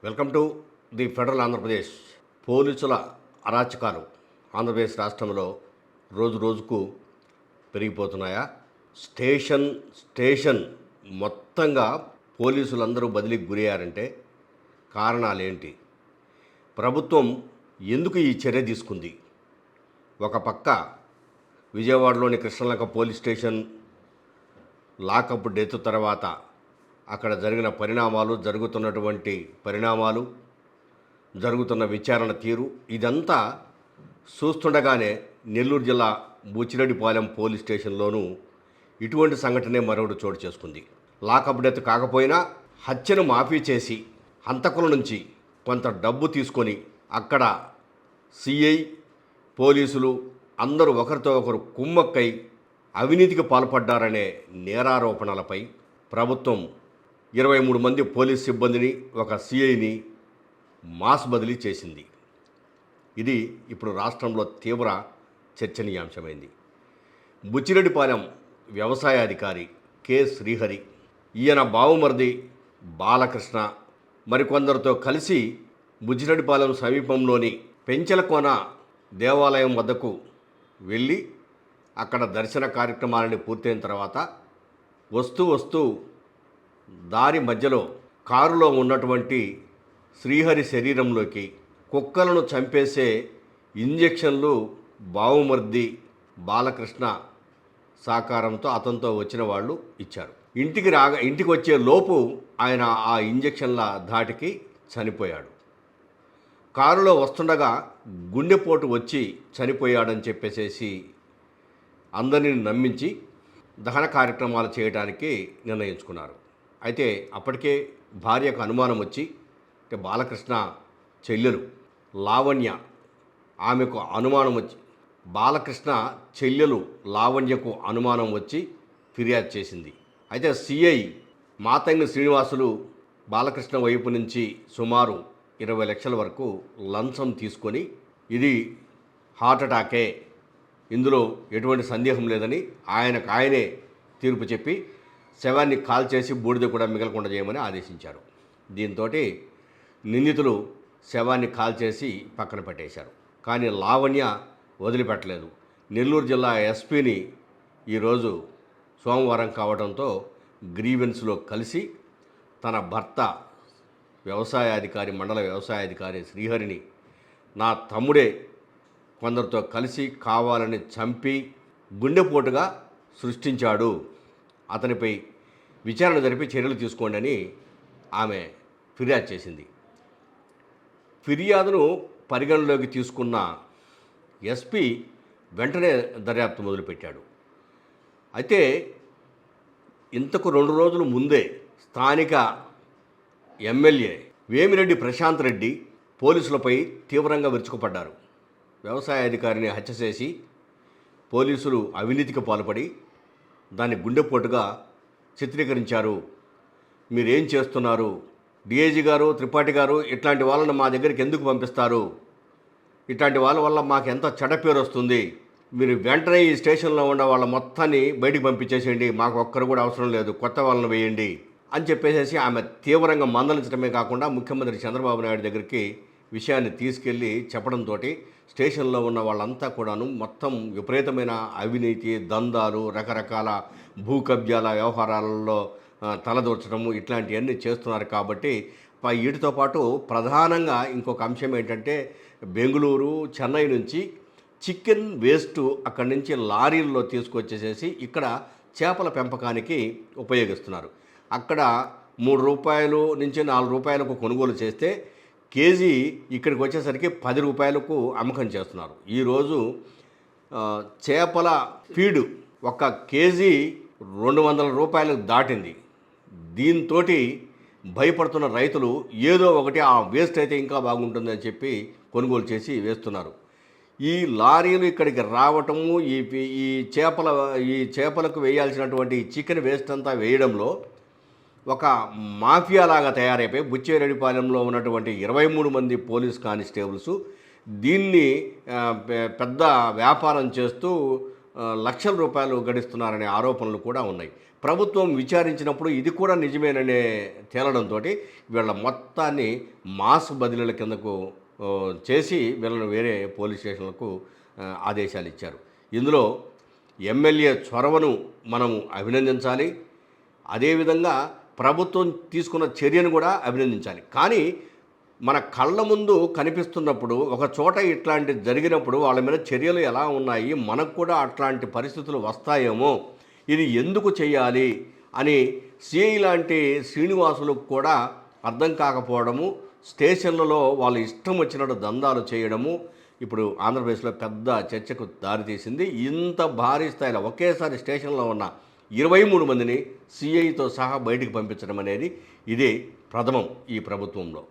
Welcome to the federal Andhra Pradesh. పోలీసుల అరాచకాలు ఆంధ్రప్రదేశ్ రాష్ట్రంలో రోజు రోజుకు పెరిగిపోతున్నాయా? స్టేషన్ మొత్తంగా పోలీసులందరూ బదిలీకి గురయ్యారంటే కారణాలేంటి? ప్రభుత్వం ఎందుకు ఈ చర్య తీసుకుంది? ఒక పక్క విజయవాడలోని Krishnalanka police station lockup death తర్వాత అక్కడ జరిగిన పరిణామాలు, జరుగుతున్న విచారణ తీరు, ఇదంతా చూస్తుండగానే నెల్లూరు జిల్లా బుచ్చిరెడ్డిపాలెం పోలీస్ స్టేషన్లోనూ ఇటువంటి సంఘటనే మరొకటి చోటు చేసుకుంది. లాకప్ డెత్ కాకపోయినా హత్యను మాఫీ చేసి హంతకుల నుంచి కొంత డబ్బు తీసుకొని అక్కడ సిఐ, పోలీసులు అందరూ ఒకరితో ఒకరు కుమ్మక్కై అవినీతికి పాల్పడ్డారనే నేరారోపణలపై ప్రభుత్వం 23 మంది పోలీస్ సిబ్బందిని, ఒక సిఐని మాస్ బదిలీ చేసింది. ఇది ఇప్పుడు రాష్ట్రంలో తీవ్ర చర్చనీయాంశమైంది. బుచ్చిరెడ్డిపాలెం వ్యవసాయ అధికారి కె శ్రీహరి, ఈయన బావుమరిది బాలకృష్ణ మరికొందరితో కలిసి బుచ్చిరెడ్డిపాలెం సమీపంలోని పెంచలకోన దేవాలయం వద్దకు వెళ్ళి అక్కడ దర్శన కార్యక్రమాలని పూర్తయిన తర్వాత వస్తూ దారి మధ్యలో కారులో ఉన్నటువంటి శ్రీహరి శరీరంలోకి కుక్కలను చంపేసే ఇంజెక్షన్లు బావుమర్ది బాలకృష్ణ సహకారంతో అతనితో వచ్చిన వాళ్ళు ఇచ్చారు. ఇంటికి వచ్చే లోపు ఆయన ఆ ఇంజెక్షన్ల ధాటికి చనిపోయాడు. కారులో వస్తుండగా గుండెపోటు వచ్చి చనిపోయాడని చెప్పేసేసి అందరినీ నమ్మించి దహన కార్యక్రమాలు చేయడానికి నిర్ణయించుకున్నారు. అయితే అప్పటికే భార్యకు అనుమానం వచ్చి, అంటే బాలకృష్ణ చెల్లెలు లావణ్య, ఆమెకు అనుమానం వచ్చి బాలకృష్ణ చెల్లెలు లావణ్యకు అనుమానం వచ్చి ఫిర్యాదు చేసింది. అయితే సిఐ మాతంగి శ్రీనివాసులు బాలకృష్ణ వైపు నుంచి సుమారు 20 లక్షల వరకు లంచం తీసుకొని, ఇది హార్ట్ అటాకే, ఇందులో ఎటువంటి సందేహం లేదని ఆయనే తీర్పు చెప్పి శవాన్ని కాల్చేసి బూడిద కూడా మిగలకుండా చేయమని ఆదేశించారు. దీంతో నిందితులు శవాన్ని కాల్చేసి పక్కన పెట్టేశారు. కానీ లావణ్య వదిలిపెట్టలేదు. నెల్లూరు జిల్లా ఎస్పీని ఈరోజు సోమవారం కావడంతో గ్రీవెన్స్లో కలిసి తన భర్త మండల వ్యవసాయాధికారి శ్రీహరిని నా తమ్ముడే కొందరితో కలిసి కావాలని చంపి గుండెపోటుగా సృష్టించాడు, అతనిపై విచారణ జరిపి చర్యలు తీసుకోండి అని ఆమె ఫిర్యాదు చేసింది. ఫిర్యాదును పరిగణలోకి తీసుకున్న ఎస్పీ వెంటనే దర్యాప్తు మొదలుపెట్టాడు. అయితే ఇంతకు 2 రోజుల ముందే స్థానిక ఎమ్మెల్యే వేమిరెడ్డి ప్రశాంత్ రెడ్డి పోలీసులపై తీవ్రంగా విరుచుకుపడ్డారు. వ్యవసాయ అధికారిని హత్య చేసి పోలీసులు అవినీతికి పాల్పడి దాన్ని గుండెపోటుగా చిత్రీకరించారు, మీరేం చేస్తున్నారు, డిఐజీ గారు, త్రిపాఠి గారు ఇట్లాంటి వాళ్ళని మా దగ్గరికి ఎందుకు పంపిస్తారు, ఇట్లాంటి వాళ్ళ వల్ల మాకు ఎంత చెడ్డ పేరు వస్తుంది, మీరు వెంటనే ఈ స్టేషన్లో ఉన్న వాళ్ళ మొత్తాన్ని బయటికి పంపించేసేయండి, మాకు ఒక్కరు కూడా అవసరం లేదు, కొత్త వాళ్ళని వేయండి అని చెప్పేసి ఆమె తీవ్రంగా మందలించడమే కాకుండా ముఖ్యమంత్రి చంద్రబాబు నాయుడు దగ్గరికి విషయాన్ని తీసుకెళ్ళి చెప్పడంతో స్టేషన్లో ఉన్న వాళ్ళంతా కూడాను మొత్తం విపరీతమైన అవినీతి, దందాలు, రకరకాల భూ కబ్జాల వ్యవహారాలలో తలదూర్చడము ఇట్లాంటివన్నీ చేస్తున్నారు. కాబట్టి వీటితో పాటు ప్రధానంగా ఇంకొక అంశం ఏంటంటే బెంగళూరు, చెన్నై నుంచి చికెన్ వేస్ట్ అక్కడి నుంచి లారీల్లో తీసుకొచ్చేసేసి ఇక్కడ చేపల పెంపకానికి ఉపయోగిస్తున్నారు. అక్కడ 3 రూపాయలు నుంచి 4 రూపాయలకు కొనుగోలు చేస్తే కేజీ ఇక్కడికి వచ్చేసరికి 10 రూపాయలకు అమ్మకం చేస్తున్నారు. ఈరోజు చేపల ఫీడు ఒక కేజీ 200 రూపాయలకు దాటింది. దీంతో భయపడుతున్న రైతులు ఏదో ఒకటి ఆ వేస్ట్ అయితే ఇంకా బాగుంటుందని చెప్పి కొనుగోలు చేసి వేస్తున్నారు. ఈ లారీలు ఇక్కడికి రావటము, ఈ చేపలకు వేయాల్సినటువంటి చికెన్ వేస్ట్ అంతా వేయడంలో ఒక మాఫియా లాగా తయారైపోయి బుచ్చిరెడ్డిపాలెంలో ఉన్నటువంటి 23 మంది పోలీస్ కానిస్టేబుల్స్ దీన్ని పెద్ద వ్యాపారం చేస్తూ లక్షల రూపాయలు గడిస్తున్నారనే ఆరోపణలు కూడా ఉన్నాయి. ప్రభుత్వం విచారించినప్పుడు ఇది కూడా నిజమేననే తేలడంతో వీళ్ళ మొత్తాన్ని మాస్ బదిలీల కిందకు చేసి వీళ్ళను వేరే పోలీస్ స్టేషన్లకు ఆదేశాలు ఇచ్చారు. ఇందులో ఎమ్మెల్యే చొరవను మనము అభినందించాలి. అదేవిధంగా ప్రభుత్వం తీసుకున్న చర్యను కూడా అభినందించాలి. కానీ మన కళ్ళ ముందు కనిపిస్తున్నప్పుడు ఒక చోట ఇట్లాంటి జరిగినప్పుడు వాళ్ళ మీద చర్యలు ఎలా ఉన్నాయి, మనకు కూడా అట్లాంటి పరిస్థితులు వస్తాయేమో, ఇది ఎందుకు చేయాలి అని సిఐ లాంటి శ్రీనివాసులకు కూడా అర్థం కాకపోవడము, స్టేషన్లలో వాళ్ళు ఇష్టం వచ్చినట్టు దందాలు చేయడము ఇప్పుడు ఆంధ్రప్రదేశ్లో పెద్ద చర్చకు దారితీసింది. ఇంత భారీ స్థాయిలో ఒకేసారి స్టేషన్లో ఉన్న 23 మందిని సిఐతో సహా బయటికి పంపించడం అనేది ఇదే ప్రథమం ఈ ప్రభుత్వంలో.